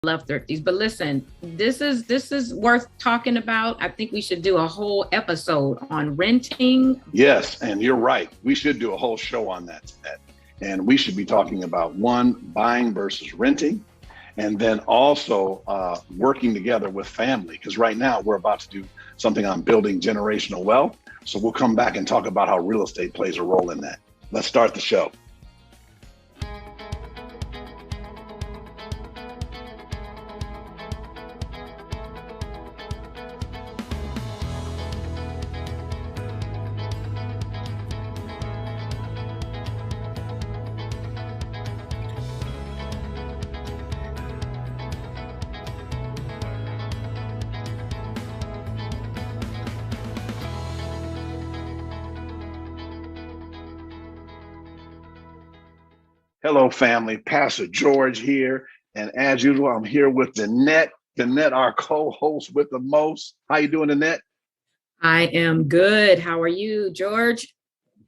Love thrifties. But listen, this is worth talking about. I think we should do a whole episode on renting. Yes, and you're right. We should do a whole show on that. And we should be talking about one, buying versus renting, and then also working together with family. Because right now we're about to do something on building generational wealth. So we'll come back and talk about how real estate plays a role in that. Let's start the show. Hello, family. Pastor George here. And as usual, I'm here with Danette. Danette, our co-host with the most. How you doing, Danette? I am good. How are you, George?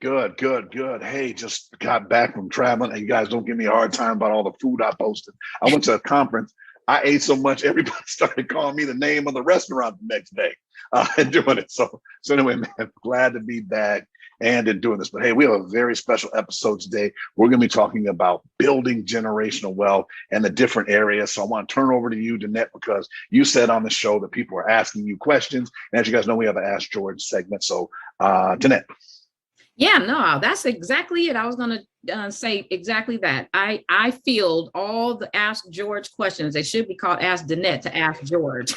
Good, good, good. Hey, just got back from traveling. And you guys don't give me a hard time about all the food I posted. I went to a conference. I ate so much, everybody started calling me the name of the restaurant the next day and doing it. So anyway, man, glad to be back and in doing this. But hey, we have a very special episode today. We're going to be talking about building generational wealth and the different areas. So I want to turn over to you, Danette, because you said on the show that people are asking you questions. And as you guys know, we have an Ask George segment. So Danette. Yeah, no, that's exactly it. I was going to say exactly that. I field all the Ask George questions. They should be called Ask Danette to Ask George.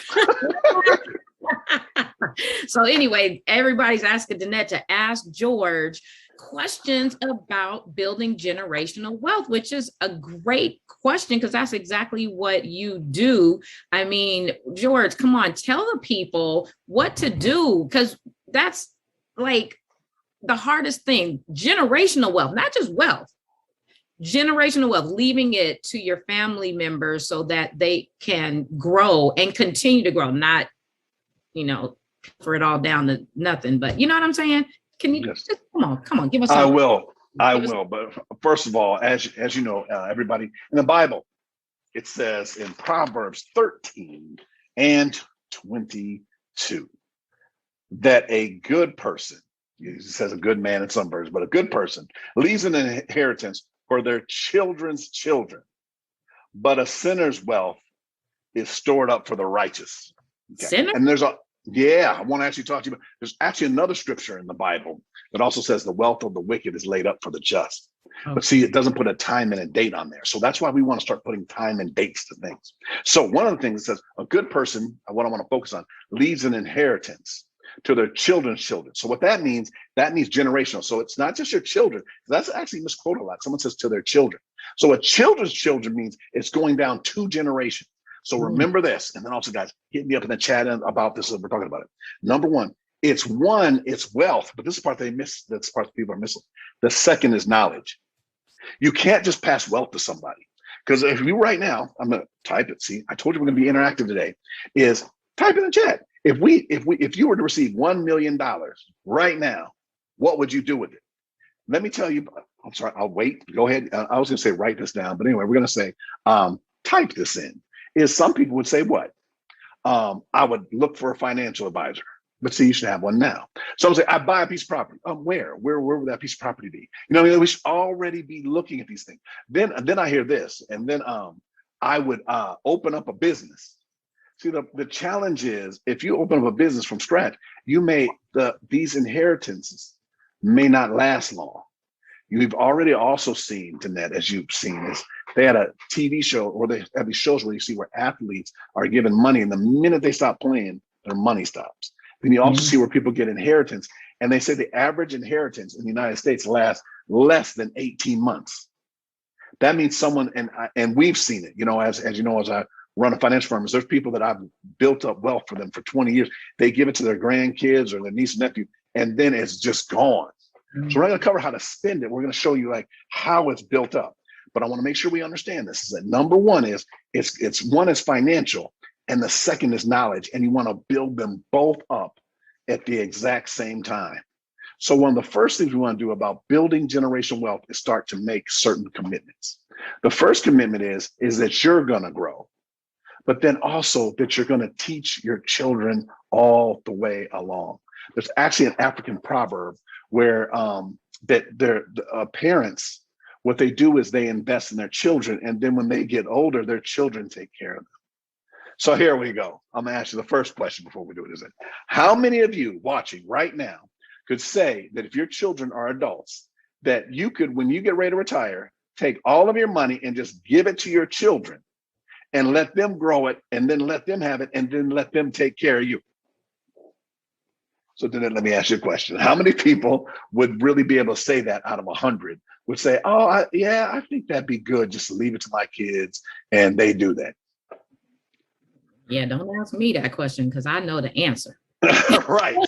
So anyway, everybody's asking Danette to ask George questions about building generational wealth, which is a great question because that's exactly what you do. I mean, George, come on, tell the people what to do, because that's like the hardest thing. Generational wealth, not just wealth, generational wealth, leaving it to your family members so that they can grow and continue to grow, not, for it all down to nothing, but you know what I'm saying? Can you just come on, give us I will. But first of all, as you know, everybody in the Bible, it says in Proverbs 13 and 22 that a good person, it says a good man in some versions, but a good person leaves an inheritance for their children's children, but a sinner's wealth is stored up for the righteous. Okay. Sinner? And I want to actually talk to you about, there's actually another scripture in the Bible that also says the wealth of the wicked is laid up for the just. Okay. But see, it doesn't put a time and a date on there. So that's why we want to start putting time and dates to things. So one of the things that says a good person, what I want to focus on, leaves an inheritance to their children's children. So what that means generational. So it's not just your children. That's actually misquoted a lot. Someone says to their children. So a children's children means it's going down 2 generations. So remember this, and then also, guys, hit me up in the chat about this as we're talking about it. Number one, it's wealth, but this is the part they miss. That's the part that people are missing. The second is knowledge. You can't just pass wealth to somebody, because if you right now, I'm gonna type it. See, I told you we're gonna be interactive today. Is type in the chat. If you were to receive $1 million right now, what would you do with it? Let me tell you. I'm sorry. I'll wait. Go ahead. I was gonna say write this down, but anyway, we're gonna say type this in. Is some people would say what? I would look for a financial advisor, but see, you should have one now. Some say I buy a piece of property. Where would that piece of property be? We should already be looking at these things. Then I hear this, and then I would open up a business. See, the challenge is if you open up a business from scratch, these inheritances may not last long. You've already also seen, Danette, as you've seen, is they had a TV show, or they have these shows where you see where athletes are given money, and the minute they stop playing, their money stops. Then you also see where people get inheritance, and they say the average inheritance in the United States lasts less than 18 months. That means someone, and we've seen it, as you know, as I run a financial firm, there's people that I've built up wealth for them for 20 years. They give it to their grandkids or their niece and nephew, and then it's just gone. So we're not going to cover how to spend it. We're going to show you how it's built up. But I want to make sure we understand this. Is that number one is one is financial, and the second is knowledge. And you want to build them both up at the exact same time. So one of the first things we want to do about building generational wealth is start to make certain commitments. The first commitment is that you're going to grow. but then also that you're going to teach your children all the way along. There's actually an African proverb where that their parents, what they do is they invest in their children, and then when they get older, their children take care of them. So here we go. I'm gonna ask you the first question before we do it. Is it how many of you watching right now could say that if your children are adults, that you could, when you get ready to retire, take all of your money and just give it to your children and let them grow it, and then let them have it, and then let them take care of you? So then let me ask you a question. How many people would really be able to say that out of 100 would say, oh, I think that'd be good just to leave it to my kids and they do that? Yeah, don't ask me that question because I know the answer. Right.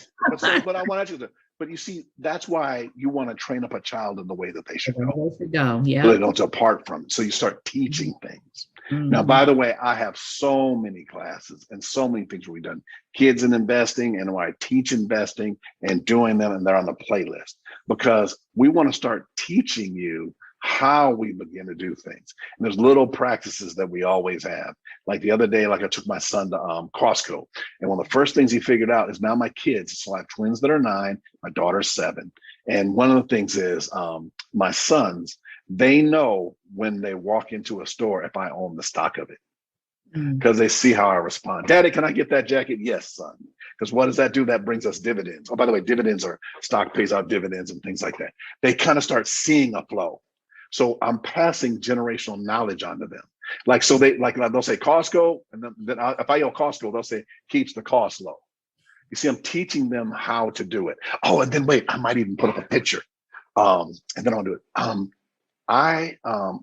But I want you to, but you see, that's why you want to train up a child in the way that they should go. Yeah. So they don't depart from it. So you start teaching things. Now, by the way, I have so many classes and so many things we've done. Kids in investing, and where I teach investing and doing them, and they're on the playlist because we want to start teaching you how we begin to do things. And there's little practices that we always have. Like the other day, like I took my son to Costco, and one of the first things he figured out is now my kids, so I have twins that are 9, my daughter's 7. And one of the things is my sons, they know when they walk into a store if I own the stock of it, because they see how I respond. Daddy, can I get that jacket? Yes, son. Because what does that do? That brings us dividends. Oh, by the way, dividends are stock pays out dividends and things like that. They kind of start seeing a flow. So I'm passing generational knowledge onto them. Like, so they'll say Costco, and then if I yell Costco, they'll say keeps the cost low. You see, I'm teaching them how to do it. Oh, and then wait, I might even put up a picture. And then I'll do it.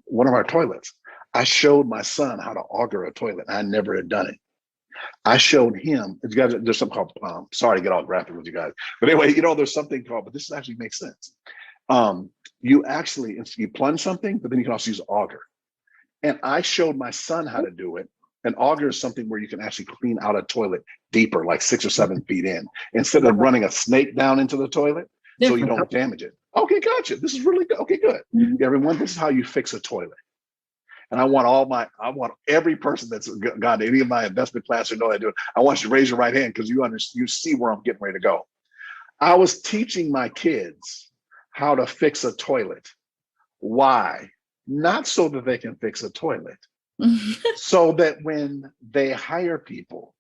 One of our toilets, I showed my son how to auger a toilet. I never had done it. I showed him, you guys, there's something called, sorry to get all graphic with you guys, but anyway, there's something called, but this actually makes sense. You plunge something, but then you can also use auger. And I showed my son how to do it. And auger is something where you can actually clean out a toilet deeper, like 6 or 7 feet in, instead of running a snake down into the toilet, so you don't damage it. Okay, gotcha. This is really good. Okay, good. Everyone, this is how you fix a toilet. And I want every person that's got any of my investment class or know I do it. I want you to raise your right hand because you see where I'm getting ready to go. I was teaching my kids how to fix a toilet. Why? Not so that they can fix a toilet, so that when they hire people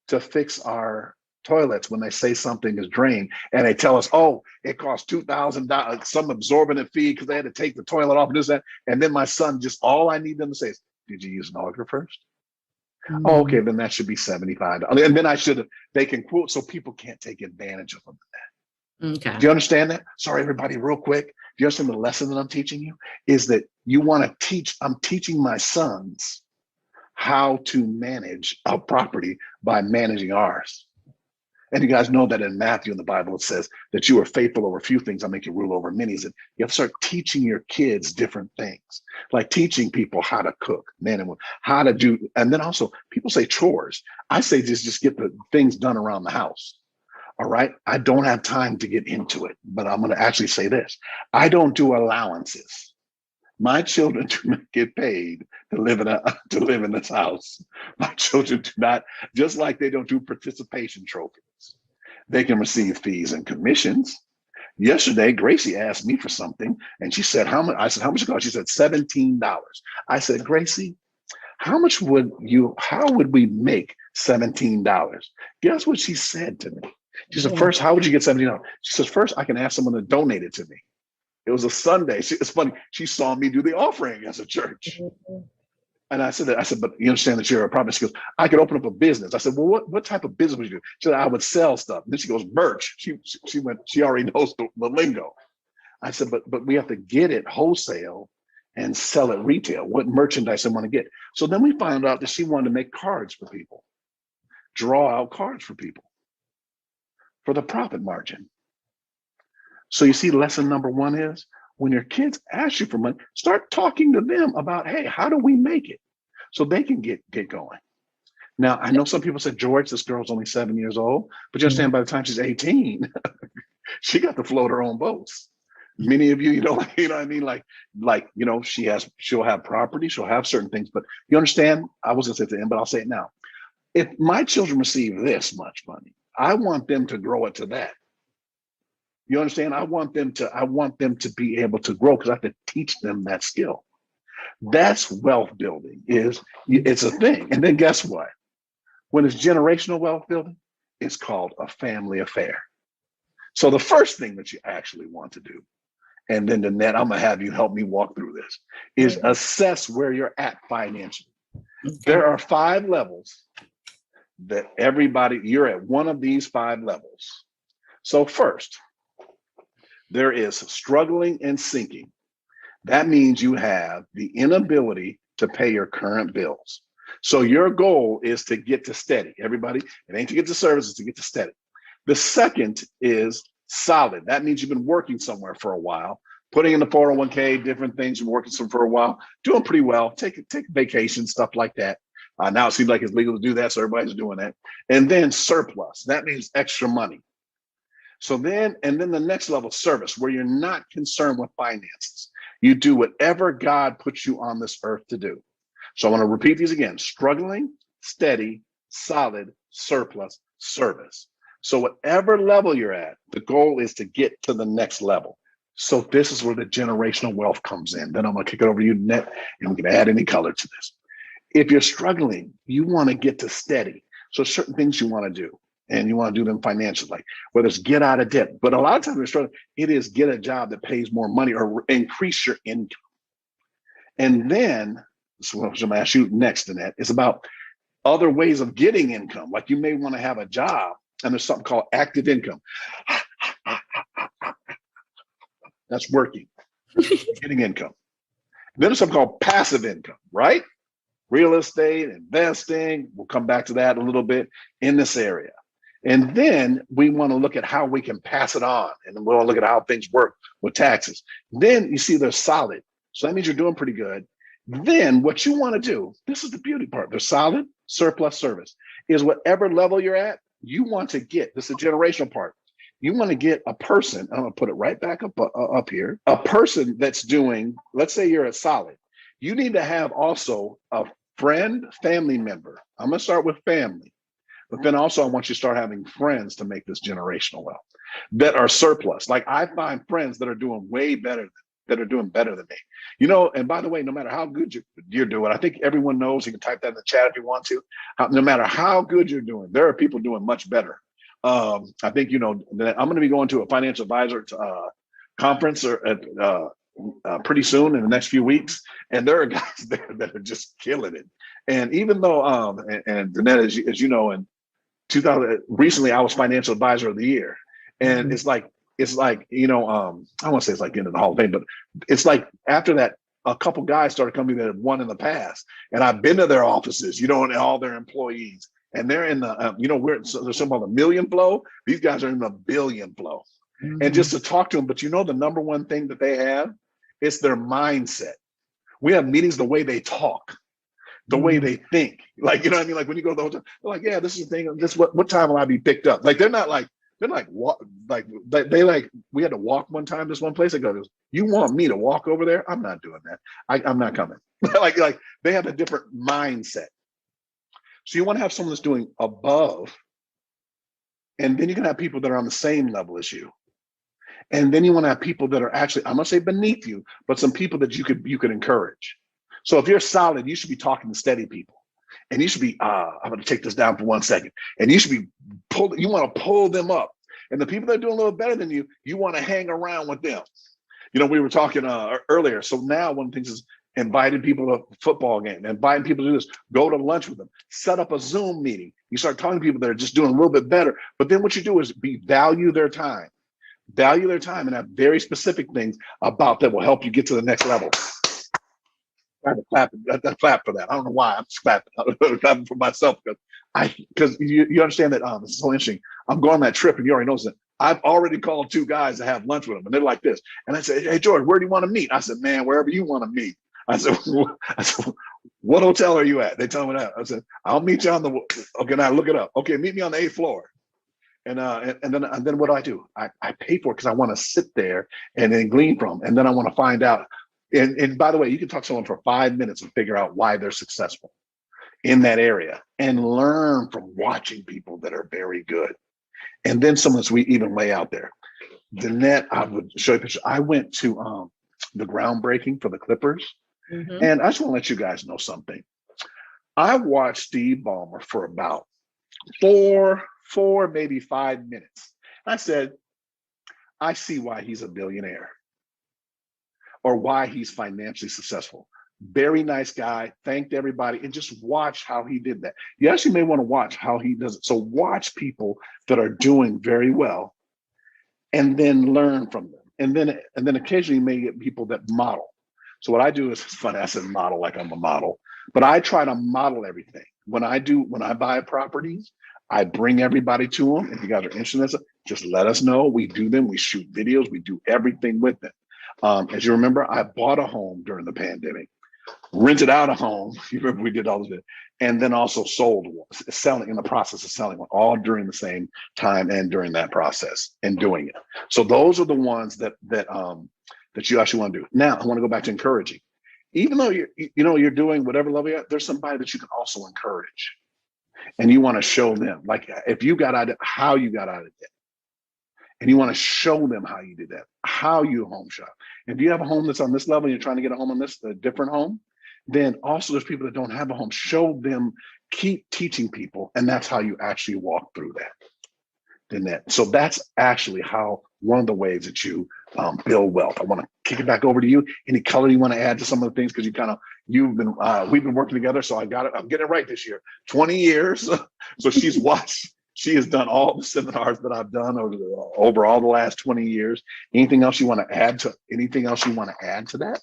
to fix our toilets, when they say something is drained and they tell us, oh, it costs $2,000, some absorbent fee because they had to take the toilet off and this, that. And then my son, just all I need them to say is, did you use an auger first? Oh, okay, then that should be $75. And then they can quote so people can't take advantage of them. Okay. Do you understand that? Sorry, everybody, real quick. Do you understand the lesson that I'm teaching you? Is that you want to teach, I'm teaching my sons how to manage a property by managing ours. And you guys know that in Matthew in the Bible, it says that you are faithful over a few things, I'll make you rule over many. And you have to start teaching your kids different things, like teaching people how to cook, men and women, how to do. And then also people say chores. I say just get the things done around the house. All right. I don't have time to get into it, but I'm going to actually say this. I don't do allowances. My children do not get paid to live in this house. My children do not, just like they don't do participation trophies. They can receive fees and commissions. Yesterday, Gracie asked me for something, and she said, "How much?" I said, "How much it cost?" She said, $17. I said, "Gracie, how would we make $17?" Guess what she said to me? She said, "First, how would you get $17?" She says, "First, I can ask someone to donate it to me." It was a Sunday. It's funny. She saw me do the offering as a church. And I said, "But you understand that you're a prophet?" She goes, "I could open up a business." I said, "Well, what type of business would you do?" She said, "I would sell stuff." And then she goes, "Merch." She already knows the lingo. I said, but we have to get it wholesale and sell it retail. What merchandise I want to get. So then we found out that she wanted to make cards for people, draw out cards for people for the profit margin. So you see, lesson number 1 is when your kids ask you for money, start talking to them about, hey, how do we make it? So they can get going. Now, I know some people said, George, this girl's only 7 years old, but you understand by the time she's 18, she got to float her own boats. Many of you, you know what I mean? She'll have property, she'll have certain things, but you understand, I was gonna say it to the end, but I'll say it now. If my children receive this much money, I want them to grow it to that. You understand? I want them to be able to grow because I have to teach them that skill. That's wealth building. It's a thing. And then guess what? When it's generational wealth building, it's called a family affair. So the first thing that you actually want to do, and then Danette, I'm gonna have you help me walk through this, is assess where you're at financially. There are 5 levels that you're at one of these 5 levels. So first, there is struggling and sinking. That means you have the inability to pay your current bills. So your goal is to get to steady. Everybody, it ain't to get to service, it's to get to steady. The second is solid. That means you've been working somewhere for a while, putting in the 401k, different things, you're working for a while, doing pretty well, take vacation, stuff like that. Now it seems like it's legal to do that, so everybody's doing that. And then surplus, that means extra money. So then the next level, service, where you're not concerned with finances. You do whatever God puts you on this earth to do. So I want to repeat these again: struggling, steady, solid, surplus, service. So whatever level you're at, the goal is to get to the next level. So this is where the generational wealth comes in. Then I'm going to kick it over to you, Net, and we can add any color to this. If you're struggling, you want to get to steady. So certain things you want to do, and you want to do them financially, like whether it's get out of debt. But a lot of times we're struggling, it is get a job that pays more money or increase your income. And then, so what I'm going to ask you next, Annette, is about other ways of getting income. Like you may want to have a job, and there's something called active income. That's working, getting income. Then there's something called passive income, right? Real estate, investing. We'll come back to that a little bit in this area. And then we want to look at how we can pass it on. And then we'll look at how things work with taxes. Then you see they're solid. So that means you're doing pretty good. Then what you want to do, this is the beauty part, they're solid, surplus, service, is whatever level you're at, you want to get, this is the generational part. You want to get a person, I'm going to put it right back up here, a person that's doing, let's say you're at solid. You need to have also a friend, family member. I'm going to start with family, but then also I want you to start having friends to make this generational wealth that are surplus. Like I find friends that are doing way better, that are doing better than me. You know, and by the way, no matter how good you're doing, I think everyone knows, you can type that in the chat if you want to, no matter how good you're doing, there are people doing much better. I think, you know, that I'm going to be going to a financial advisor conference pretty soon in the next few weeks. And there are guys there that are just killing it. And even though, and Danette, as you know, in 2000, recently I was financial advisor of the year. And it's like, you know, I won't say it's like into the Hall of Fame, but it's like after that, a couple guys started coming that had won in the past. And I've been to their offices, you know, and all their employees. And they're in the, you know, there's something called the million flow. These guys are in the billion flow. And just to talk to them, but you know, the number one thing that they have, it's their mindset. We have meetings, the way they talk, the way they think. Like, you know what I mean? Like when you go to the hotel, they're like, yeah, this is the thing. This what time will I be picked up? Like, they're like, we had to walk one time, this one place. I go, you want me to walk over there? I'm not doing that. I'm not coming. like they have a different mindset. So you want to have someone that's doing above, and then you can have people that are on the same level as you. And then you want to have people that are actually, I'm going to say beneath you, but some people that you could encourage. So if you're solid, you should be talking to steady people. And you should be, I'm going to take this down for 1 second. And you should be you want to pull them up. And the people that are doing a little better than you, you want to hang around with them. You know, we were talking earlier. So now one of the things is inviting people to a football game, inviting people to do this, go to lunch with them, set up a Zoom meeting. You start talking to people that are just doing a little bit better. But then what you do is value their time and have very specific things about that will help you get to the next level. I have to clap for that. I don't know why I'm clapping for myself because you understand that this is so interesting. I'm going on that trip and you already know that I've already called 2 guys to have lunch with them and they're like this. And I said, hey, George, where do you want to meet? I said, man, wherever you want to meet. I said, what hotel are you at? They tell me that. I said, I'll meet you on okay, now look it up. Okay, meet me on the 8th floor. And then what do? I pay for it because I want to sit there and then glean from, and then I want to find out. And by the way, you can talk to someone for 5 minutes and figure out why they're successful in that area and learn from watching people that are very good. And then some of us we even lay out there. Danette, I would show you a picture. I went to the groundbreaking for the Clippers. Mm-hmm. And I just want to let you guys know something. I watched Steve Ballmer for about four, maybe 5 minutes. I said, I see why he's a billionaire or why he's financially successful. Very nice guy, thanked everybody, and just watch how he did that. You actually may want to watch how he does it. So watch people that are doing very well and then learn from them. And then occasionally you may get people that model. So what I do is, it's funny, I said model like I'm a model, but I try to model everything. When I buy properties, I bring everybody to them. If you guys are interested in this, just let us know. We do them, we shoot videos, we do everything with them. As you remember, I bought a home during the pandemic, rented out a home. You remember we did all this, and then also sold one, selling in the process of selling one, all during the same time and during that process and doing it. So those are the ones that you actually want to do. Now I want to go back to encouraging. Even though you're doing whatever level you're at, there's somebody that you can also encourage, and you want to show them, like if you got out of how you got out of it, and you want to show them how you did that, how you home shop. If you have a home that's on this level and you're trying to get a home on this, a different home, then also there's people that don't have a home. Show them, keep teaching people, and that's how you actually walk through that. So that's actually how one of the ways that you build wealth. I want to kick it back over to you. Any color you want to add to some of the things, because we've been working together. So I'm getting it right this year. 20 years. So she has done all the seminars that I've done over all the last 20 years. Anything else you want to add to that?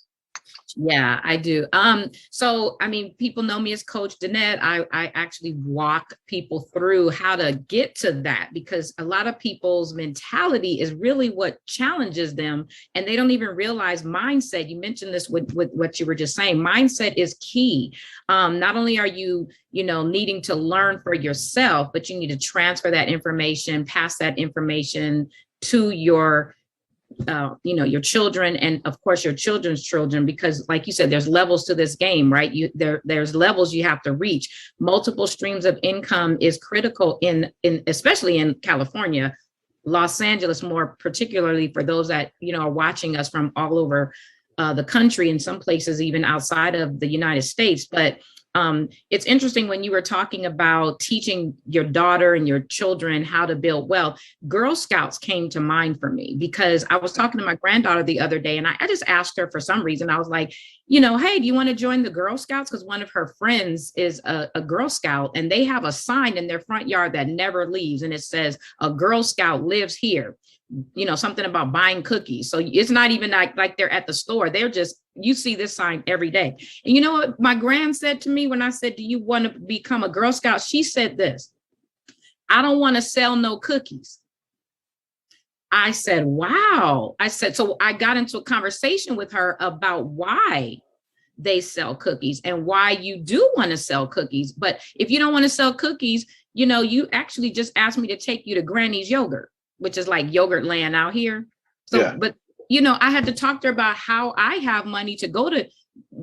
Yeah, I do. So, I mean, people know me as Coach Danette. I actually walk people through how to get to that, because a lot of people's mentality is really what challenges them, and they don't even realize mindset. You mentioned this with what you were just saying. Mindset is key. Not only are you needing to learn for yourself, but you need to transfer that information, pass that information to your children, and of course your children's children, because like you said, there's levels to this game, right? There's levels you have to reach. Multiple streams of income is critical in especially in California, Los Angeles, more particularly for those that are watching us from all over the country, in some places even outside of the United States. But it's interesting when you were talking about teaching your daughter and your children how to build wealth. Girl Scouts came to mind for me, because I was talking to my granddaughter the other day, and I just asked her for some reason. I was like, hey, do you want to join the Girl Scouts? Because one of her friends is a Girl Scout, and they have a sign in their front yard that never leaves, and it says, "A Girl Scout lives here." Something about buying cookies. So it's not even like they're at the store. They're just, you see this sign every day. And you know what my grand said to me when I said, "Do you want to become a Girl Scout?" She said this: "I don't want to sell no cookies." I said, wow. I said, so I got into a conversation with her about why they sell cookies and why you do want to sell cookies. But if you don't want to sell cookies, you actually just asked me to take you to Granny's Yogurt, which is like yogurt land out here. So, yeah. But, I had to talk to her about how I have money to go to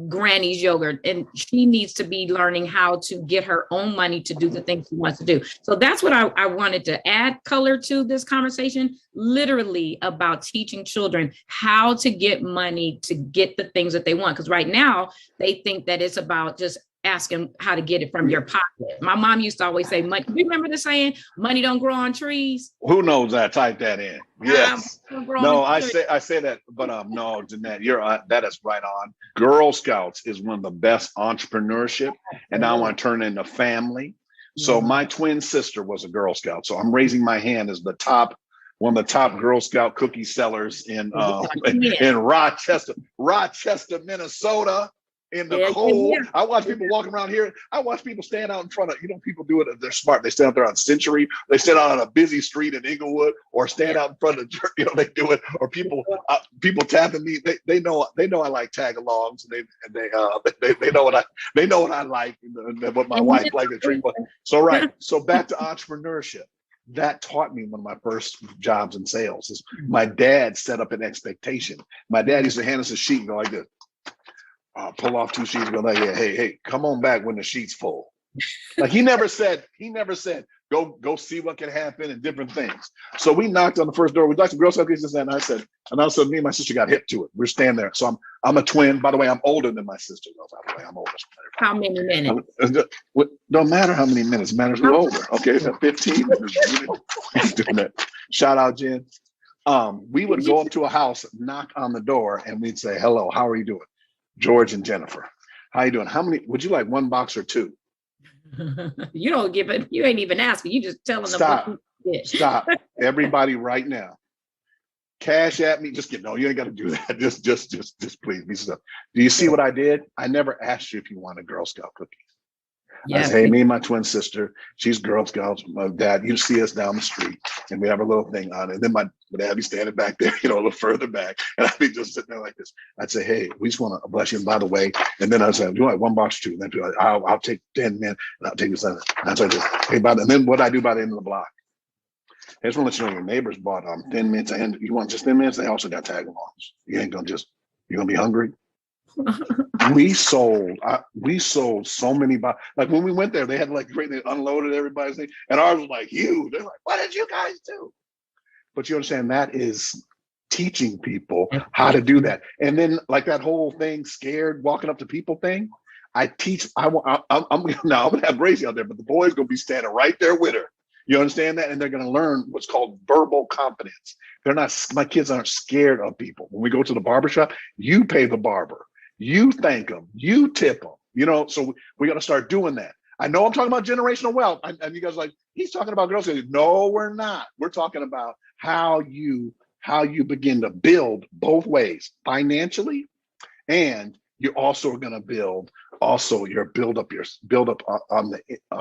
Granny's Yogurt, and she needs to be learning how to get her own money to do the things she wants to do. So that's what I wanted to add color to this conversation, literally about teaching children how to get money to get the things that they want. Because right now they think that it's about just asking how to get it from your pocket. My mom used to always say, money. You remember the saying, money don't grow on trees? Who knows that? Type that in. Yes. No, I say that, but no, Danette, that is right on. Girl Scouts is one of the best entrepreneurship, and now I want to turn it into family. So my twin sister was a Girl Scout. So I'm raising my hand as one of the top Girl Scout cookie sellers in Rochester, Minnesota. In the cold. Yeah. I watch people walking around here. I watch people stand out in front of, people do it. They're smart. They stand out there on Century. They stand out on a busy street in Inglewood, or stand out in front of, they do it. Or people tapping me. They know I like tag-alongs, and they know what I like, and what my wife likes to drink. So right. So back to entrepreneurship. that taught me one of my first jobs in sales. Is my dad set up an expectation. My dad used to hand us a sheet and go like this, pull off 2 sheets and go like, yeah, hey, come on back when the sheet's full. Like he never said, go see what can happen and different things. So we knocked on the first door. We'd like some Girl Scout cookies, and I said, me and my sister got hip to it. We're standing there. So I'm a twin. By the way, I'm older than my sister. By the way, I'm older. How many minutes? Don't matter how many minutes. It matters who's older. Okay, 15 minutes. Shout out, Jen. We would go up to a house, knock on the door, and we'd say, hello, how are you doing? George and Jennifer. How you doing? How many, would you like 1 box or 2? You don't give it, you ain't even asking, you just telling them. Stop. Everybody right now. Cash at me. Just kidding. No, you ain't got to do that. Just please be stuff. Do you see what I did? I never asked you if you wanted Girl Scout cookies. Yeah. I said, hey, me and my twin sister, she's Girl Scouts. My dad, you see us down the street and we have a little thing on it. And then my dad be standing back there, a little further back. And I'd be just sitting there like this. I'd say, hey, we just want to bless you. And by the way, and then I'd say, do you want 1 box or 2? And then like, I'll take 10 men and I'll take this. And I'd say, hey, and then what I do by the end of the block. I just want to let you know your neighbors bought Thin Mints, and you want just Thin Mints? They also got tag alongs. You ain't gonna you're gonna be hungry. we sold so many like when we went there, they had like they unloaded everybody's thing, and ours was like huge. They're like, what did you guys do? But you understand that is teaching people how to do that. And then like that whole thing, scared walking up to people thing, I'm gonna have Gracie out there, but the boys gonna be standing right there with her. You understand that? And they're going to learn what's called verbal confidence. My kids aren't scared of people. When we go to the barbershop, you pay the barber, you thank them, you tip them, so we got to start doing that. I know I'm talking about generational wealth. And you guys are like, he's talking about Girl Scouts. No, we're not. We're talking about how you begin to build both ways, financially, and you're also going to build on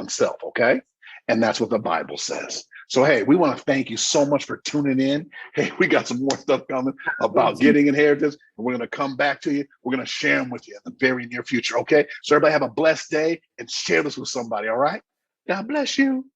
self. Okay. And that's what the Bible says. So, hey, we want to thank you so much for tuning in. Hey, we got some more stuff coming about getting inheritance, and we're going to come back to you. We're going to share them with you in the very near future, okay? So everybody have a blessed day and share this with somebody, all right? God bless you.